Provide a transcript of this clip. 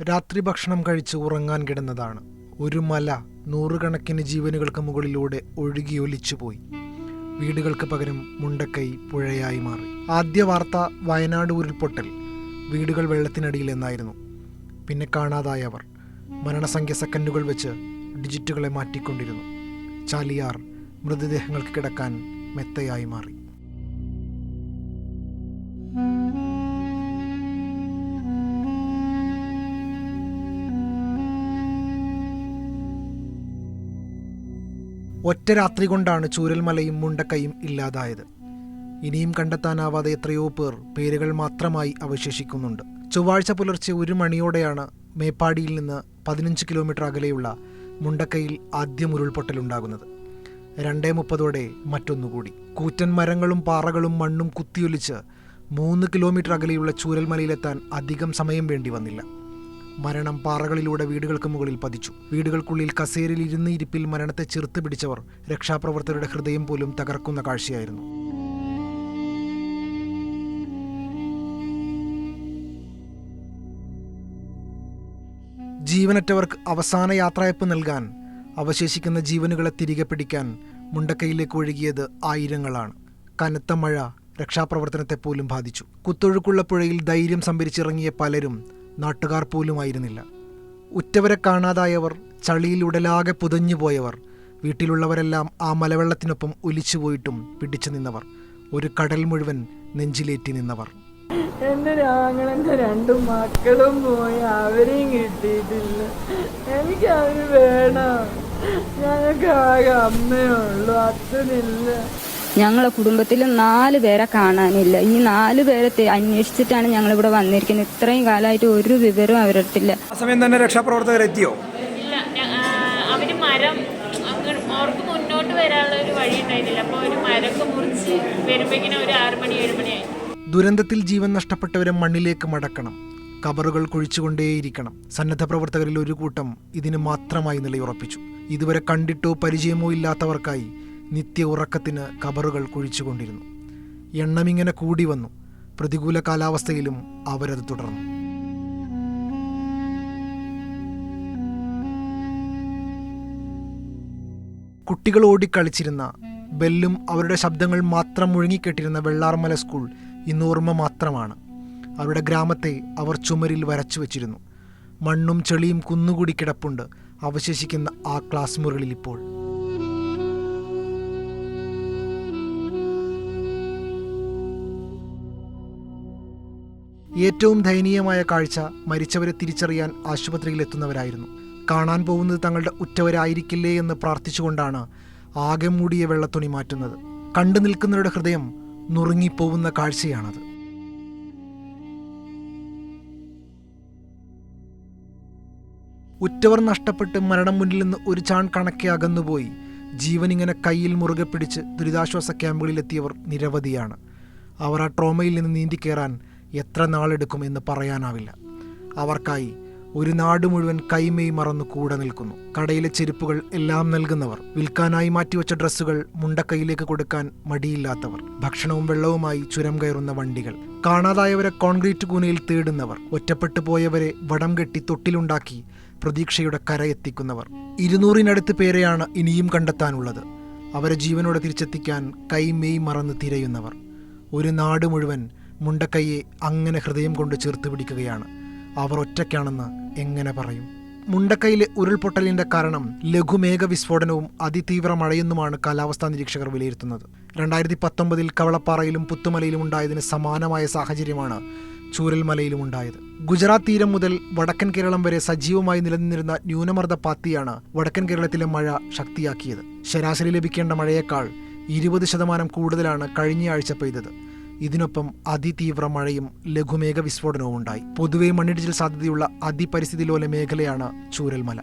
രാത്രി ഭക്ഷണം കഴിച്ച് ഉറങ്ങാൻ കിടന്നതാണ്. ഒരു മല നൂറുകണക്കിന് ജീവനുകൾക്ക് മുകളിലൂടെ ഒഴുകിയൊലിച്ചുപോയി. വീടുകൾക്ക് പകരം മുണ്ടക്കൈ പുഴയായി മാറി. ആദ്യ വാർത്ത വയനാട് ഉരുൾപൊട്ടൽ, വീടുകൾ വെള്ളത്തിനടിയിൽ എന്നായിരുന്നു. പിന്നെ കാണാതായവർ. മരണസംഖ്യ സെക്കൻഡുകൾ വെച്ച് ഡിജിറ്റുകളെ മാറ്റിക്കൊണ്ടിരുന്നു. ചാലിയാർ മൃതദേഹങ്ങൾക്ക് കിടക്കാൻ മെത്തയായി മാറി. ഒറ്റ രാത്രി കൊണ്ടാണ് ചൂരൽമലയും മുണ്ടക്കൈയും ഇല്ലാതായത്. ഇനിയും കണ്ടെത്താനാവാതെ എത്രയോ പേരുകൾ മാത്രമായി അവശേഷിക്കുന്നുണ്ട്. ചൊവ്വാഴ്ച പുലർച്ചെ 1 മണിയോടെയാണ് മേപ്പാടിയിൽ നിന്ന് 15 കിലോമീറ്റർ അകലെയുള്ള മുണ്ടക്കൈയിൽ ആദ്യം ഉരുൾപൊട്ടലുണ്ടാകുന്നത്. 2:30 മറ്റൊന്നുകൂടി. കൂറ്റൻ മരങ്ങളും പാറകളും മണ്ണും കുത്തിയൊലിച്ച് 3 കിലോമീറ്റർ അകലെയുള്ള ചൂരൽമലയിലെത്താൻ അധികം സമയം വേണ്ടി വന്നില്ല. മരണം പാറകളിലൂടെ വീടുകൾക്ക് മുകളിൽ പതിച്ചു. വീടുകൾക്കുള്ളിൽ കസേരയിൽ ഇരുന്ന് ഇരിപ്പിൽ മരണത്തെ ചെറുത്ത് പിടിച്ചവർ. രക്ഷാപ്രവർത്തകരുടെ ഹൃദയം പോലും തകർക്കുന്ന കാഴ്ചയായിരുന്നു. ജീവനറ്റവർക്ക് അവസാന യാത്രയപ്പ് നൽകാൻ, അവശേഷിക്കുന്ന ജീവനുകളെ തിരികെ പിടിക്കാൻ മുണ്ടക്കൈയിലേക്ക് ഒഴുകിയത് ആയിരങ്ങളാണ്. കനത്ത മഴ രക്ഷാപ്രവർത്തനത്തെ പോലും ബാധിച്ചു. കുത്തൊഴുക്കുള്ള പുഴയിൽ ധൈര്യം സംഭരിച്ചിറങ്ങിയ പലരും നാട്ടുകാർ പോലുമായിരുന്നില്ല. ഉറ്റവരെ കാണാതായവർ, ചളിയിൽ ഉടലാകെ പുതഞ്ഞുപോയവർ, വീട്ടിലുള്ളവരെല്ലാം ആ മലവെള്ളത്തിനൊപ്പം ഒലിച്ചുപോയിട്ടും പിടിച്ചു നിന്നവർ, ഒരു കടൽ മുഴുവൻ നെഞ്ചിലേറ്റി നിന്നവർ. എൻ്റെ ആങ്ങളെൻ്റെ 2 മക്കളും പോയി, അവരെയും കിട്ടിയിട്ടില്ല. എനിക്ക് അവര് വേണം. ഞങ്ങൾക്ക് ആകെ അമ്മയുള്ളൂ, അച്ഛനില്ല. ഞങ്ങളെ കുടുംബത്തിൽ 4 പേരെ കാണാനില്ല. ഈ 4 പേരെ അന്വേഷിച്ചിട്ടാണ് ഞങ്ങളിവിടെ വന്നിരിക്കുന്നത്. ഇത്രയും കാലമായിട്ട് ഒരു വിവരവും അവരെടുത്തില്ല. ആ സമയം തന്നെ രക്ഷാപ്രവർത്തകർ എത്തിയോ? ഇല്ല, അവര് മരം അവർക്ക് മുന്നോട്ട് വരാനുള്ള ഒരു വഴി ഉണ്ടായിരുന്നില്ല. അപ്പോൾ ഒരു മരമൊക്കെ മുറിച്ച് വരുമ്പോഴേക്കിനും ഒരു 6 മണി 7 മണിയായി. ദുരന്തത്തിൽ ജീവൻ നഷ്ടപ്പെട്ടവരെ മണ്ണിലേക്ക് മടക്കണം, കബറുകൾ കുഴിച്ചുകൊണ്ടേയിരിക്കണം. സന്നദ്ധ പ്രവർത്തകരിൽ ഒരു കൂട്ടം ഇതിന് മാത്രമായി നിലയുറപ്പിച്ചു. ഇതുവരെ കണ്ടിട്ടോ പരിചയമോ ഇല്ലാത്തവർക്കായി നിത്യ ഉറക്കത്തിന് കബറുകൾ കുഴിച്ചുകൊണ്ടിരുന്നു. എണ്ണമിങ്ങനെ കൂടി വന്നു. പ്രതികൂല കാലാവസ്ഥയിലും അവരത് തുടർന്നു. കുട്ടികൾ ഓടിക്കളിച്ചിരുന്ന, ബെല്ലും അവരുടെ ശബ്ദങ്ങൾ മാത്രം മുഴങ്ങിക്കെട്ടിരുന്ന വെള്ളാർമല സ്കൂൾ ഇന്ന് ഓർമ്മ മാത്രമാണ്. അവരുടെ ഗ്രാമത്തെ അവർ ചുമരിൽ വരച്ചു വച്ചിരുന്നു. മണ്ണും ചെളിയും കുന്നുകൂടി കിടപ്പുണ്ട് അവശേഷിക്കുന്ന ആ ക്ലാസ് മുറികളിൽ ഇപ്പോൾ. ഏറ്റവും ദയനീയമായ കാഴ്ച മരിച്ചവരെ തിരിച്ചറിയാൻ ആശുപത്രിയിലെത്തുന്നവരായിരുന്നു. കാണാൻ പോകുന്നത് തങ്ങളുടെ ഉറ്റവരായിരിക്കില്ലേ എന്ന് പ്രാർത്ഥിച്ചുകൊണ്ടാണ് ആകെ മൂടിയ വെള്ളത്തുണി മാറ്റുന്നത്. കണ്ടു നിൽക്കുന്നവരുടെ ഹൃദയം നുറുങ്ങിപ്പോവുന്ന കാഴ്ചയാണത്. ഉറ്റവർ നഷ്ടപ്പെട്ട് മരണം മുന്നിൽ നിന്ന് ഒരു ചാൺ കണക്കെ അകന്നുപോയി ജീവനിങ്ങനെ കയ്യിൽ മുറുകെ പിടിച്ച് ദുരിതാശ്വാസ ക്യാമ്പുകളിലെത്തിയവർ നിരവധിയാണ്. അവർ ആ ട്രോമയിൽ നിന്ന് നീന്തിക്കേറാൻ എത്ര നാളെടുക്കും എന്ന് പറയാനാവില്ല. അവർക്കായി ഒരു നാട് മുഴുവൻ കൈമേയ് മറന്നു കൂടെ നിൽക്കുന്നു. കടയിലെ ചെരുപ്പുകൾ എല്ലാം നൽകുന്നവർ, വിൽക്കാനായി മാറ്റിവെച്ച ഡ്രസ്സുകൾ മുണ്ടക്കൈയിലേക്ക് കൊടുക്കാൻ മടിയില്ലാത്തവർ, ഭക്ഷണവും വെള്ളവുമായി ചുരം കയറുന്ന വണ്ടികൾ, കാണാതായവരെ കോൺക്രീറ്റ് കൂനയിൽ തേടുന്നവർ, ഒറ്റപ്പെട്ടു പോയവരെ വടം കെട്ടി തൊട്ടിലുണ്ടാക്കി പ്രതീക്ഷയുടെ കരയെത്തിക്കുന്നവർ. 200-നടുത്ത് പേരെയാണ് ഇനിയും കണ്ടെത്താനുള്ളത്. അവരെ ജീവനോടെ തിരിച്ചെത്തിക്കാൻ കൈമേയ് മറന്ന് തിരയുന്നവർ. ഒരു നാട് മുഴുവൻ മുണ്ടക്കൈയെ അങ്ങനെ ഹൃദയം കൊണ്ട് ചേർത്ത് പിടിക്കുകയാണ്. അവർ ഒറ്റയ്ക്കാണെന്ന് എങ്ങനെ പറയും? മുണ്ടക്കൈയിലെ ഉരുൾപൊട്ടലിന്റെ കാരണം ലഘുമേഘ വിസ്ഫോടനവും അതിതീവ്ര മഴയെന്നുമാണ് കാലാവസ്ഥാ നിരീക്ഷകർ വിലയിരുത്തുന്നത്. 2019 കവളപ്പാറയിലും പുത്തുമലയിലും ഉണ്ടായതിന് സമാനമായ സാഹചര്യമാണ് ചൂരൽമലയിലും ഉണ്ടായത്. ഗുജറാത്ത് തീരം മുതൽ വടക്കൻ കേരളം വരെ സജീവമായി നിലനിന്നിരുന്ന ന്യൂനമർദ്ദ പാത്തിയാണ് വടക്കൻ കേരളത്തിലെ മഴ ശക്തിയാക്കിയത്. ശരാശരി ലഭിക്കേണ്ട മഴയേക്കാൾ 20% കൂടുതലാണ് കഴിഞ്ഞയാഴ്ച പെയ്തത്. ഇതിനൊപ്പം അതിതീവ്ര മഴയും ലഘുമേഘ വിസ്ഫോടനവും ഉണ്ടായി. പൊതുവെ മണ്ണിടിച്ചിൽ സാധ്യതയുള്ള അതിപരിസ്ഥിതി ലോല മേഖലയാണ് ചൂരൽമല.